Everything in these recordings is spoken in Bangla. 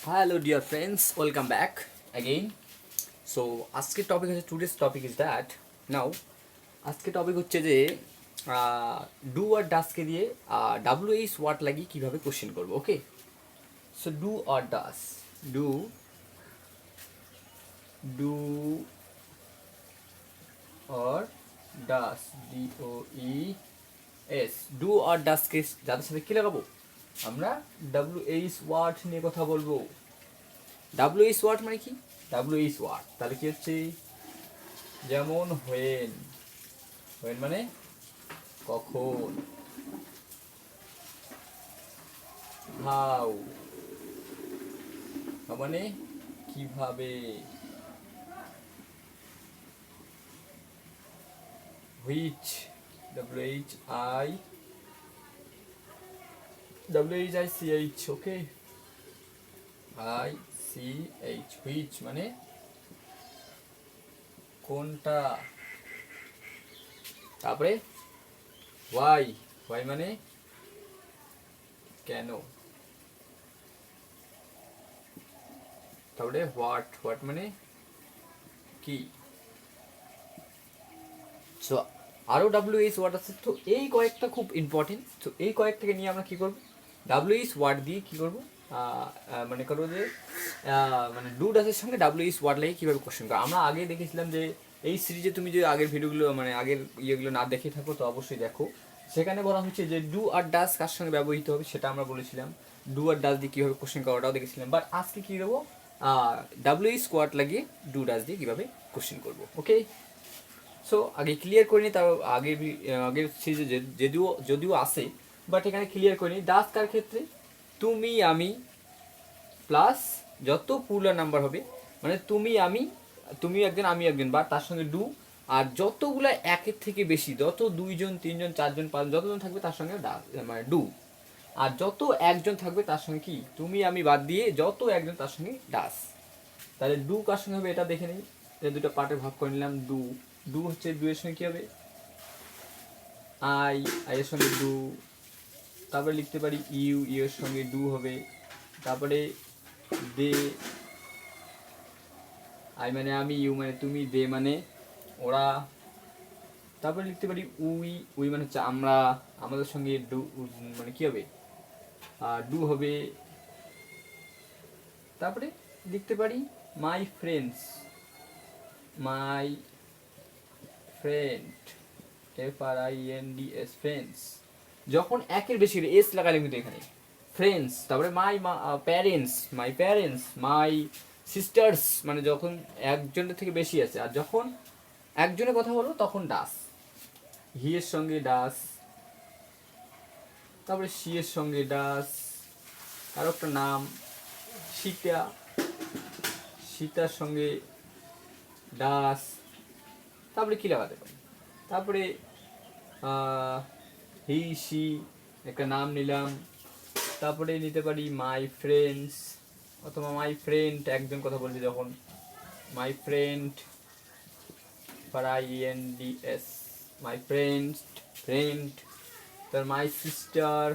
Hello, dear friends. Welcome back again. So, আজকের টপিক হচ্ছে টুডেস টপিক ইজ দ্যাট নাও আজকের টপিক হচ্ছে যে ডু আর ডাসকে দিয়ে WH ওয়ার্ড লাগিয়ে কীভাবে কোশ্চেন করবো। ওকে, সো ডু আর ডাস, ডু ডু আর ডাস, DOES, ডু আর ডাসকে যাদের সাথে কী লাগাবো, আমরা WH ওয়ার্ড নিয়ে কথা বলবো। WH ওয়ার্ড মানে কি? WH ওয়ার্ড তাহলে কি হচ্ছে, যেমন হোয়েন, হোয়েন মানে কখন, হাউ মানে কিভাবে, which, WHICH, okay, ICH, which মানে কোনটা, তারপরে ওয়াই, ওয়াই মানে কেন, তারপরে হোয়াট, হোয়াট মানে কি। সো আরও WH ওয়ার্ড আছে, তো এই কয়েকটা খুব ইম্পর্টেন্ট। তো এই কয়েকটাকে নিয়ে আমরা কী করবো, WH ওয়ার্ড দিয়ে কী করবো, মানে করবো যে মানে ডু ডাসের সঙ্গে WH ওয়ার্ড লাগিয়ে কীভাবে কোশ্চেন করো। আমরা আগে দেখেছিলাম যে এই সিরিজে তুমি যে আগের ভিডিওগুলো মানে আগের ইয়েগুলো না দেখে থাকো তো অবশ্যই দেখো, সেখানে বলা হচ্ছে যে ডু আর ডাস কার সঙ্গে ব্যবহৃত হবে সেটা আমরা বলেছিলাম, ডু আর ডাস দিয়ে কীভাবে কোশ্চেন করো ওটাও দেখেছিলাম। বাট আজকে কী দেবো, WH ওয়ার্ড লাগিয়ে ডু ডাস দিয়ে কীভাবে কোশ্চেন করবো। ওকে, সো আগে ক্লিয়ার করে নিই, তার আগের সিরিজে যদিও যদিও আসে, বাট এখানে ক্লিয়ার করে নিই। ডাস কার ক্ষেত্রে, তুমি আমি প্লাস যত পুরুলিয়ার নাম্বার হবে, মানে তুমি আমি, তুমি একজন আমি একজন, বা তার সঙ্গে ডু, আর যতগুলো একের থেকে বেশি, যত দুইজন তিনজন চারজন পাঁচজন যতজন থাকবে তার সঙ্গে মানে ডু, আর যত একজন থাকবে তার সঙ্গে কি, তুমি আমি বাদ দিয়ে যত একজন তার সঙ্গে ডাস। তাহলে ডু কার সঙ্গে হবে এটা দেখে নিই, দুটো পার্টে ভাগ করে নিলাম। ডু, ডু হচ্ছে ডু এর সঙ্গে কী হবে, আই, আই এর সঙ্গে ডু, তারপরে লিখতে পারি ইউ, ইউ এর সঙ্গে ডু হবে, তারপরে দে, আই মানে আমি, ইউ মানে তুমি, দে মানে ওরা, তারপরে লিখতে পারি উই, উই মানে হচ্ছে আমরা, আমাদের সঙ্গে ডু মানে কী হবে, ডু হবে। তারপরে লিখতে পারি my friends, my friend, FRIENDS, friends. যখন একের বেশি এস লাগালে কিন্তু এখানে ফ্রেন্ডস, তারপরে my parents, my parents, my sisters, মানে যখন একজনের থেকে বেশি আছে, আর যখন একজনের কথা বলবো তখন ডাস, হি এর সঙ্গে ডাস, তারপরে সি এর সঙ্গে ডাস, আর একটা নাম সীতা, সীতার সঙ্গে ডাস, তারপরে কী লাগাতে পারি, তারপরে হি সি একটা নাম নিলাম, তারপরে নিতে পারি মাই ফ্রেন্ডস, অথবা মাই ফ্রেন্ড একজন কথা বলছি যখন, my friend, FRIENDS, my friend, friend, তার মাই সিস্টার,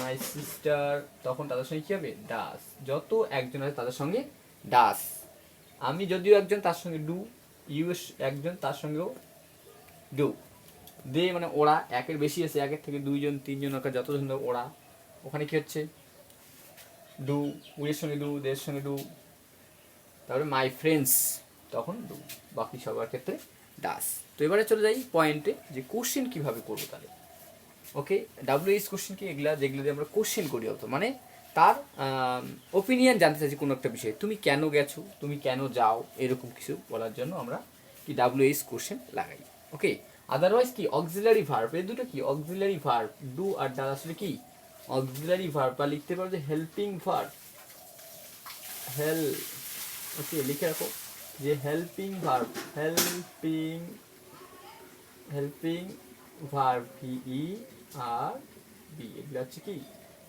মাই সিস্টার, তখন তাদের সঙ্গে কী হবে, ডাস, যত একজন আছে তাদের সঙ্গে ডাস। আমি যদিও একজন তার সঙ্গে ডু, ইউ একজন তার সঙ্গেও ডু, দে মানে ওরা, একের বেশি আছে, একের থেকে দুইজন তিনজন যতজন ওরা, ওখানে কী হচ্ছে ডু, উইয়ের সঙ্গে ডু, দের সঙ্গে ডু, তারপরে মাই ফ্রেন্ডস তখন ডু, বাকি সবার ক্ষেত্রে ডাস। তো এবারে চলে যাই পয়েন্টে যে কোশ্চেন কীভাবে করবো তাহলে। ওকে, WH কোশ্চেন কি, এগুলা যেগুলো দিয়ে আমরা কোশ্চেন করি হতো, মানে তার ওপিনিয়ন জানতে চাইছি কোনো একটা বিষয়ে, তুমি কেন গেছো, তুমি কেন যাও, এরকম কিছু বলার জন্য আমরা কি WH কোশ্চেন লাগাই। ওকে, আদারওয়াইজ কি অক্সিলারি ভার্ব, এই দুটো কি অক্সিলারি ভার্ব, ডু আর ডাস আসলে কি অক্সিলারি ভার্ব, বা লিখতে পারো যে হেল্পিং ভার্ব, হেল্প, ওকে লিখে রাখো যে helping verb, helping, helping verb, VERB, এগুলো হচ্ছে কি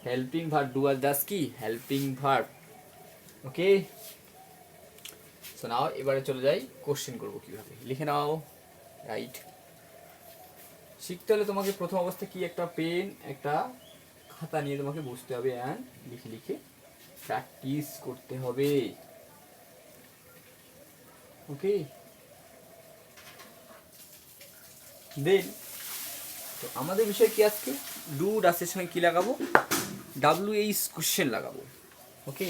হেল্পিং ভার্ব, ডু আর ডাস কি হেল্পিং ভার্ব। ওকে, সো নাও এবারে চলে যাই কোশ্চেন করবো কীভাবে, লিখে নাও। রাইট, শিখতে হলে তোমাকে প্রথম অবস্থায় কি একটা পেন, একটা খাতা নিয়ে তোমাকে বসতে হবে অ্যান্ড লিখে লিখে প্র্যাকটিস করতে হবে। ওকে, দেন তো আমাদের বিষয় কি আজকে, ডু ডাসের সঙ্গে কি লাগাবো, WH কোশ্চেন লাগাবো। ওকে,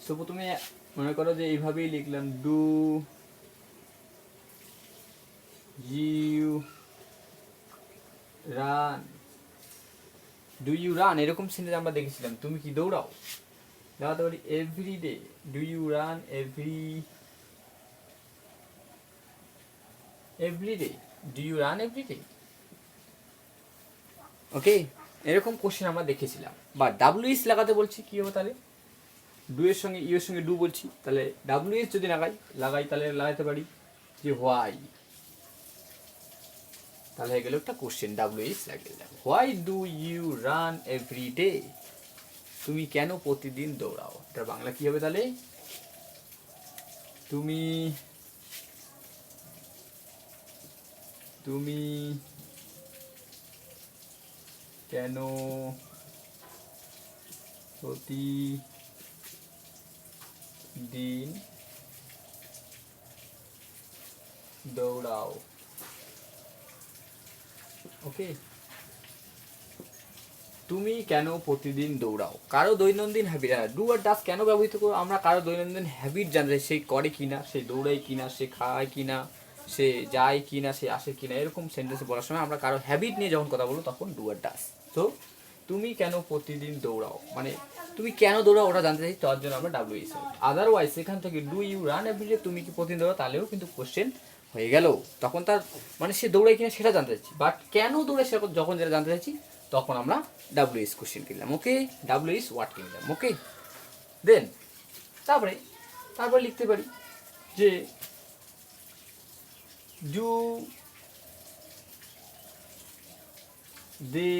সো প্রথমে মনে করো যে এইভাবেই লিখলাম, do you run, do you run, এরকম সেন্টেন্স আমরা দেখেছিলাম, তুমি কি দৌড়াও, লাগাতে পারি every day, do you run every day, do you run every day. Okay, এরকম কোশ্চেন আমরা দেখেছিলাম। বা WH লাগাতে বলছি কি হবে তাহলে, ডু এর সঙ্গে ইউ এর সঙ্গে ডু বলছি, তাহলে WH যদি লাগাই তাহলে লাগাতে পারি যে হোয়াই, তাহলে হয়ে গেল একটা কোশ্চেন, WH লাগিয়ে দিলাম। Why do you run every day, তুমি কেন প্রতিদিন দৌড়াও, এটা বাংলা কি হবে তাহলে, তুমি তুমি কেন প্রতিদিন দৌড়াও। ওকে, তুমি কেন প্রতিদিন দৌড়াও, কারো দৈনন্দিন হ্যাবিট, ডু আর ডাস কেন ব্যবহৃত করবো, আমরা কারো দৈনন্দিন হ্যাবিট জানতে চাই, সে করে কিনা, সে দৌড়ায় কিনা, সে খায় কিনা, সে যায় কিনা, সে আসে কিনা, এরকম সেন্টেন্স বলার সময় আমরা কারো হ্যাবিট নিয়ে যখন কথা বলবো তখন ডু আর ডাস। তো তুমি কেন প্রতিদিন দৌড়াও মানে তুমি কেন দৌড়াও ওটা জানতে চাই, তার জন্য আমরা WH। আদারওয়াইজ সেখান থেকে ডু ইউ রান এভরিডে, তুমি কি প্রতিদিন দৌড়াও, তাহলেও কিন্তু কোশ্চেন হয়ে গেল, তখন তার মানে সে দৌড়ায় কিনা সেটা জানতে চাচ্ছি, বাট কেন দৌড়ায় সেটা যখন যেটা জানতে চাচ্ছি তখন আমরা WH কোশ্চেন কিনলাম। ওকে, WH ওয়ার্ড কিনলাম। ওকে, দেন তারপরে লিখতে পারি যে do they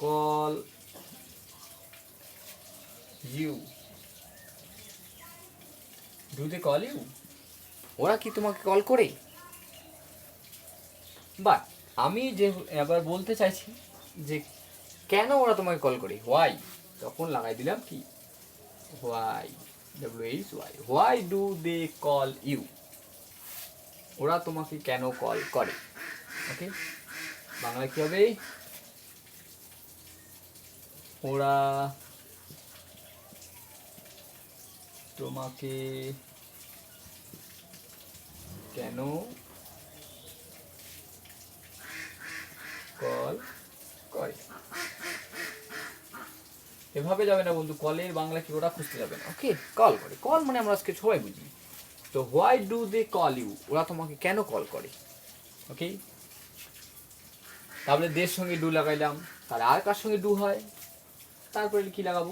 call you, do they call you, ওরা কি তোমাকে কল করে, বাট আমি যে এবার বলতে চাইছি যে কেন ওরা তোমাকে কল করে, হোয়াই, তখন লাগাই দিলাম কি why, WH Y, why do they call you, ওরা তোমাকে কেন কল করে। ওকে, বাংলা কি হবে, ওরা তোমাকে কেন কল করে, এভাবে যাবে না বন্ধু, কলের বাংলা কি ওরা খুঁজতে যাবে না। ওকে, কল করে, কল মানে আমরা আজকে সবাই বুঝি, তো why do they call you, ওরা তোমাকে কেন কল করে। ওকে, তারপরে দের সঙ্গে ডু লাগাইলাম, তার আর কার সঙ্গে ডু হয়, তারপরে কি লাগাবো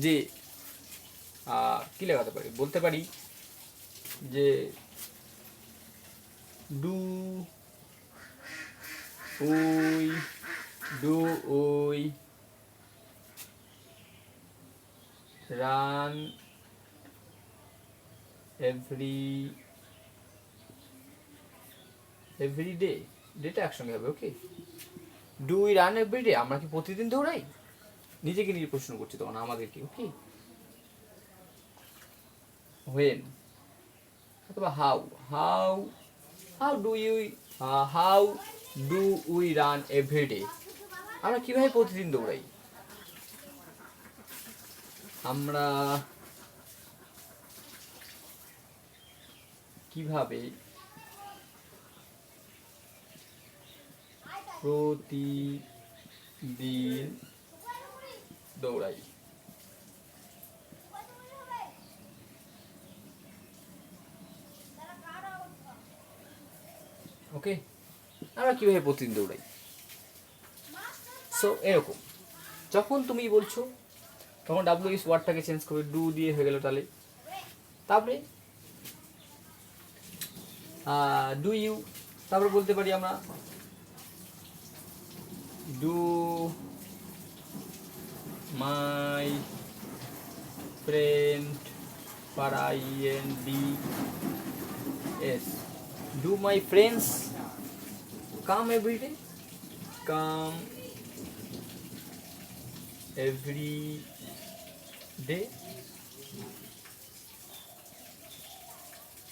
যে কি লাগাতে পারি, বলতে পারি যে do we run every day, data একসঙ্গে হবে। Okay, do we run every day, আমরা কি প্রতিদিন দৌড়াই, নিজেকে নিজে প্রশ্ন করছি তখন আমাদেরকে। ওকে, হোয়েন অথবা how do we run every day, আমরা কিভাবে প্রতিদিন দৌড়াই, আমরা কিভাবে প্রতিদিন দৌড়াই। ওকে, আমরা কিভাবে প্রতিদিন দৌড়াই। সো এরকম যখন তুমি বলছো তখন WH ওয়ার্ডটাকে চেঞ্জ করে ডু দিয়ে হয়ে গেল, তাহলে তারপরে ডু ইউ, তারপরে বলতে পারি আমরা do my friend, INDS do my friends come everyday, come every day.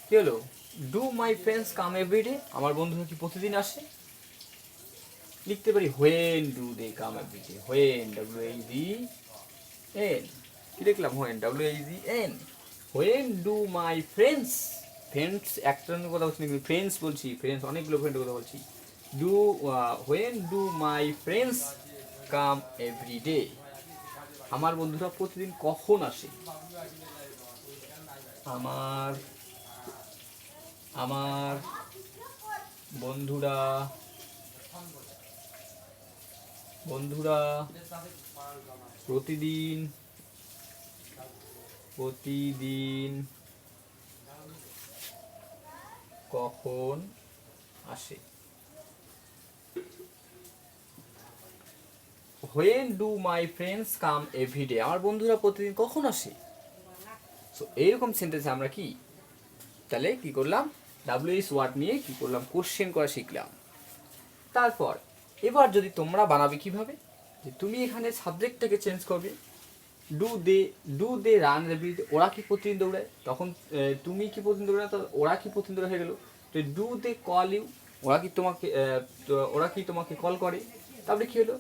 কি হলো? Do my friends come everyday, আমার বন্ধুরা কি প্রতিদিন আসে? লিখতে পারি when do they come everyday, when WHEN, কি লিখলাম? When WHEN, when do my friends, friends একটা কথা বলছি না, কিন্তু ফ্রেন্ডস বলছি, ফ্রেন্ডস অনেকগুলো ফ্রেন্ডের কথা বলছি। Do when do my friends come everyday, আমার বন্ধুরা প্রতিদিন কখন আসে? আমার আমার বন্ধুরা বন্ধুরা প্রতিদিন কখন আসে? When do my friends come everyday, আমার বন্ধুরা প্রতিদিন কখন আসে? সো এইরকম সেন্টেন্সে আমরা কি তাহলে কি করলাম? WH ওয়ার্ড নিয়ে কি করলাম? কোশ্চেন করা শিখলাম। তারপর এবার যদি তোমরা বানাবে কিভাবে, যে তুমি এখানে সাবজেক্টটাকে চেঞ্জ করবে। ডু দে রান এভরিডে, ওরা কি প্রতিদিন দৌড়ায়? তখন তুমি কি প্রতিদিন দৌড়ায়, তাহলে ওরা কি প্রতিদিন দৌড়ায় হয়ে গেল। তো ডু দে কল ইউ, ওরা কি তোমাকে কল করে? তারপরে কি হলো?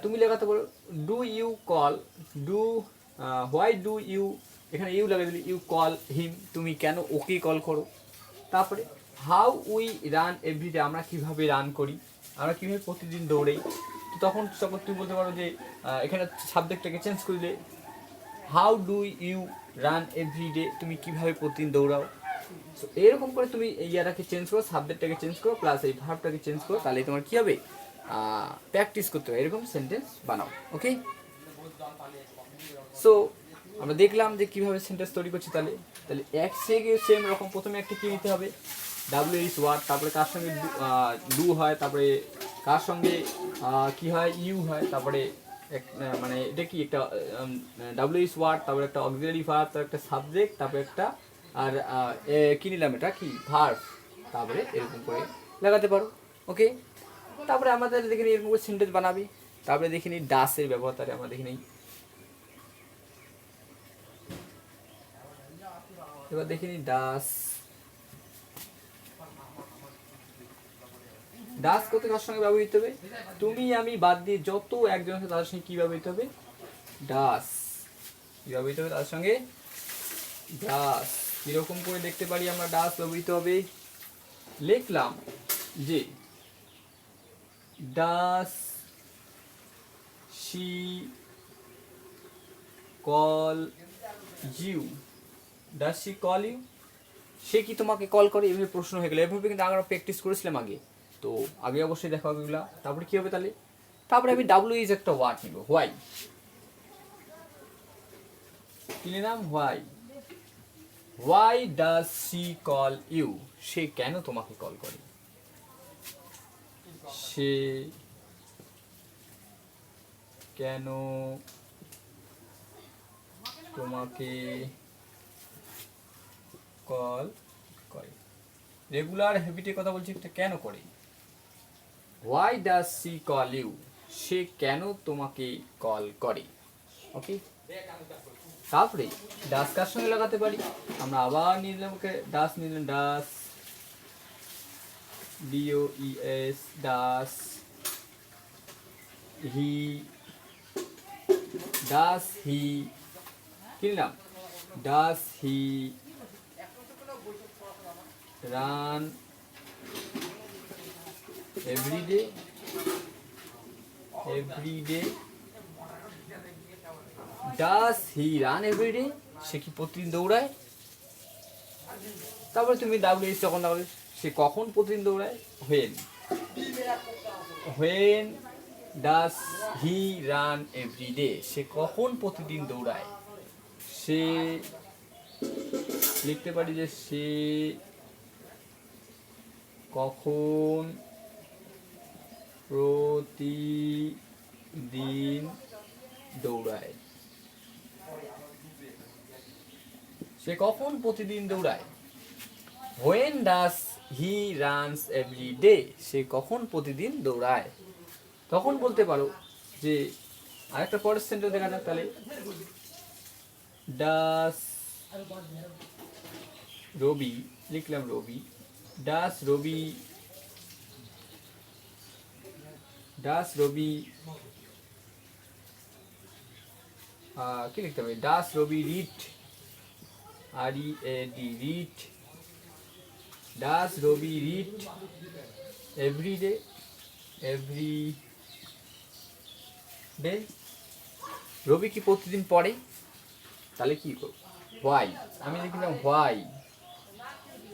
তুমি লেখাতে পারো do you call, do why do you, এখানে ইউ লাগিয়ে দিলে ইউ কল হিম, তুমি কেন ওকে কল করো? তারপরে হাউ উই রান এভরিডে, আমরা কিভাবে রান করি, আমরা কীভাবে প্রতিদিন দৌড়াই। তো তখন তুমি বলতে পারো যে এখানে সাবজেক্টটাকে চেঞ্জ করলে how do you run everyday, তুমি কিভাবে প্রতিদিন দৌড়াও। সো এরকম করে তুমি ইয়াটাকে চেঞ্জ করো, সাবজেক্টটাকে চেঞ্জ করো, প্লাস এই ভার্বটাকে চেঞ্জ করো, তাহলে তোমার কী হবে? প্র্যাকটিস করতে হবে, এরকম সেন্টেন্স বানাও। ওকে, সো আমরা দেখলাম যে কীভাবে সেন্টেন্স তৈরি করছি। তাহলে সেম রকম প্রথমে একটা কী নিতে হবে? WH ওয়ার্ড, তারপরে কার সঙ্গে ডু হয়, তারপরে কার সঙ্গে কি হয়? ইউ হয়, তারপরে মানে এটা কি একটা WH ওয়ার্ড, তারপরে একটা অক্সিলারি ভার্ব, তারপরে একটা সাবজেক্ট, তারপরে একটা আর কী নিলাম? এটা কি ভার্ব, তারপরে এরকম করে লাগাতে পারো। ওকে, তারপরে আমাদের দেখে নিই এরকম করে সেন্টেন্স বানাবি। তারপরে দেখে নিই ডাসের ব্যবহার, তাহলে আমরা দেখে নিই। এবার দেখে নিই ডাস। ডাস করতে কার সঙ্গে ব্যবহৃত হবে? তুমি আমি বাদ দিয়ে যত একজন আছে তাদের সঙ্গে কী ব্যবহৃত হবে? ডাস। কী ব্যবহৃত হবে তাদের সঙ্গে? ডাস। কীরকম করে দেখতে পারি আমরা ডাস ব্যবহৃত হবে? লিখলাম যে does she call you, does she call you, সে কি তোমাকে কল করে? এভাবে প্রশ্ন হয়ে গেলো। এভাবে কিন্তু আমরা প্র্যাকটিস করেছিলাম আগে, তো আগে অবশ্যই দেখা হবে এগুলো। তারপরে কী হবে তাহলে? তারপরে আমি WH একটা ওয়ার্ড নিব, হোয়াই। কি নিলাম? Why. Why does she call you, সে কেন তোমাকে কল করে? সে কেন তোমাকে কল করে? রেগুলার হ্যাবিটের কথা বলছি, এটা কেন করে? Why does she call you, সে কেন তোমাকে কল করে। ওকে, তারপরে ডাস কার সঙ্গে লাগাতে পারি? আমরা আবার নিলাম, ওকে ডাস নিলাম, ডাস DOES, ডাস হি, ডাস হি, কি নিলাম? ডাস he run everyday, does he run every day, সে কি প্রতিদিন দৌড়ায়? তারপরে তুমি WH যখন লাগাবে, সে কখন প্রতিদিন দৌড়ায়? When does he run every day, সে কখন প্রতিদিন দৌড়ায়? সে লিখতে পারি যে সে কখন প্রতিদিন দৌড়ায়, সে কখন প্রতিদিন দৌড়ায়। When does he runs every day, সে কখন প্রতিদিন দৌড়ায়। তখন বলতে পারো যে আরেকটা পরের সেন্টেন্স দেখা যাক তাহলে, ডাস রবি, লিখলাম রবি, ডাস রবি, ডাস রবি কি লিখতে হবে, does Rabi read, R E A D, read, does Rabi read every day, every day, Rabi কি প্রতিদিন পড়ে, তাহলে কি করব, হোয়াই, আমি লিখলাম why,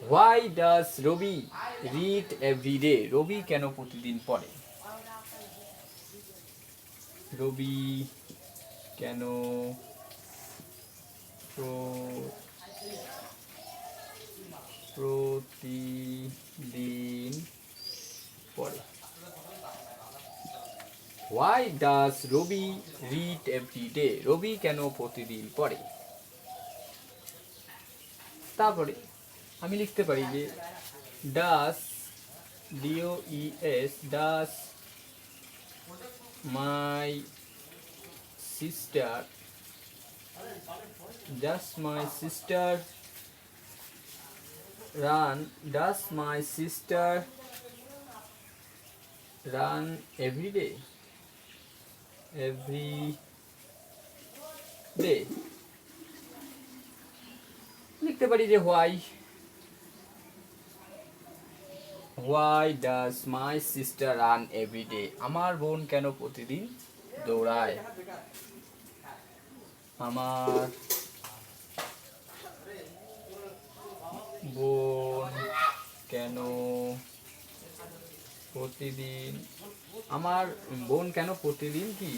why does Rabi read every day, Rabi কেন প্রতিদিন পড়ে, রবি কেন প্রতিদিন পড়ে, why does Rabi read every day, Rabi কেন প্রতিদিন পড়ে। তারপরে আমি লিখতে পারি যে does, D O E S, does my sister, does my sister run, does my sister run every day, every day, লিখতে পারি যে why, why does my sister run every day, আমার বোন কেন প্রতিদিন দৌড়ায়, আমার বোন কেন প্রতিদিন, আমার বোন কেন প্রতিদিন কি,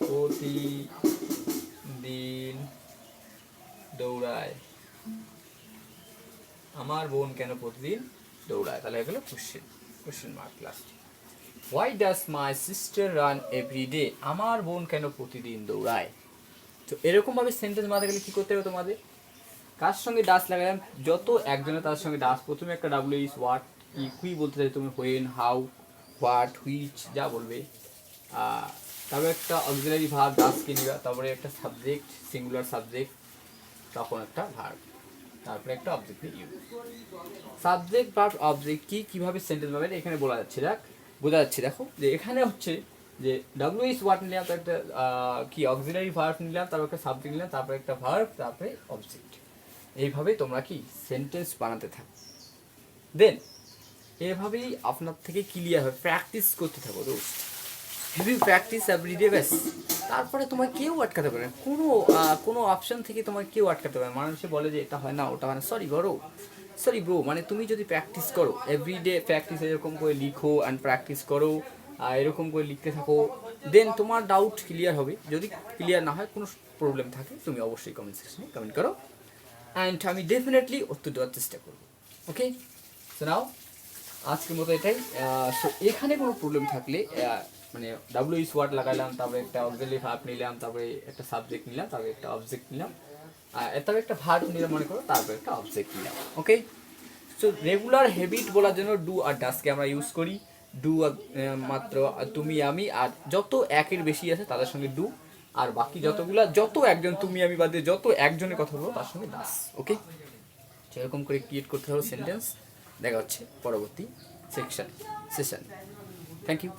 প্রতিদিন দৌড়ায়, আমার বোন কেন প্রতিদিন দৌড়ায়, তাহলে এগুলো question mark last. Why does my sister run every day, আমার বোন কেন প্রতিদিন দৌড়ায়। তো এরকমভাবে সেন্টেন্স মাথায় গেলে কী করতে হবে তোমাদের, কার সঙ্গে ডাস লাগালাম, যত একজনের তার সঙ্গে ডাস, প্রথমে একটা ডাব্লিউ ইস হোয়াট, কি বলতে চাই তুমি, হোয়েন, হাউ, হোয়াট, হুইচ, যা বলবে, তারপরে একটা অক্সিলারি ভার্ব ডাসকে নিবা, তারপরে একটা সাবজেক্ট, সিঙ্গুলার সাবজেক্ট, তখন একটা ভার্ব, তারপরে একটা object use. Subject verb object কি কিভাবে সেন্টেন্স পাবেন এখানে বোঝা যাচ্ছে দেখো, যে এখানে হচ্ছে যে ডাব্লিউ ইস হোয়াট নিলাম, তার একটা কি অক্সিলারি ভার্ব নিলাম, তারপর একটা সাবজেক্ট নিলাম, তারপরে একটা ভার্ব, তারপরে অবজেক্ট, এইভাবে তোমরা কি সেন্টেন্স বানাতে থাকো। দেন এভাবেই আপনার থেকে ক্লিয়ার হয়, প্র্যাকটিস করতে থাকো রোজ, হেভি প্র্যাকটিস এভরিডে, ব্যাস। তারপরে তোমার কেউ আটকাতে পারে না, কোনো অপশন থেকে তোমার কেউ আটকাতে পারে না। মানুষে বলে যে এটা হয় না, ওটা হয় না, সরি ব্রো, মানে তুমি যদি প্র্যাকটিস করো এভরিডে, প্র্যাকটিস এরকম করে লিখো অ্যান্ড প্র্যাকটিস করো, এরকম করে লিখতে থাকো, দেন তোমার ডাউট ক্লিয়ার হবে। যদি ক্লিয়ার না হয়, কোনো প্রবলেম থাকে, তুমি অবশ্যই কমেন্ট সেকশনে কমেন্ট করো, অ্যান্ড আমি ডেফিনেটলি উত্তর দেওয়ার চেষ্টা করবো। ওকে, সো নাও আজকের মতো এটাই। সো এখানে কোনো প্রবলেম থাকলে, মানে ডাব্লিউ ইস ওয়ার্ড লাগালাম, তারপরে একটা অক্সিলারি ভার্ব নিলাম, তারপরে একটা সাবজেক্ট নিলাম, তারপরে একটা অবজেক্ট নিলাম, তারপরে একটা ভার্ব নিলাম মনে করো, তারপরে একটা অবজেক্ট নিলাম। ওকে, সো রেগুলার হ্যাবিট বলার জন্য ডু আর ডাসকে আমরা ইউজ করি। ডু মাত্র তুমি আমি, আর যত একের বেশি আছে তাদের সঙ্গে ডু, আর বাকি যত একজন তুমি আমি বাদে যত একজনের কথা বলবো তার সঙ্গে ডাস। ওকে, সেরকম করে ক্রিয়েট করতে হবে সেন্টেন্স। দেখা হচ্ছে পরবর্তী সেশন। Thank you.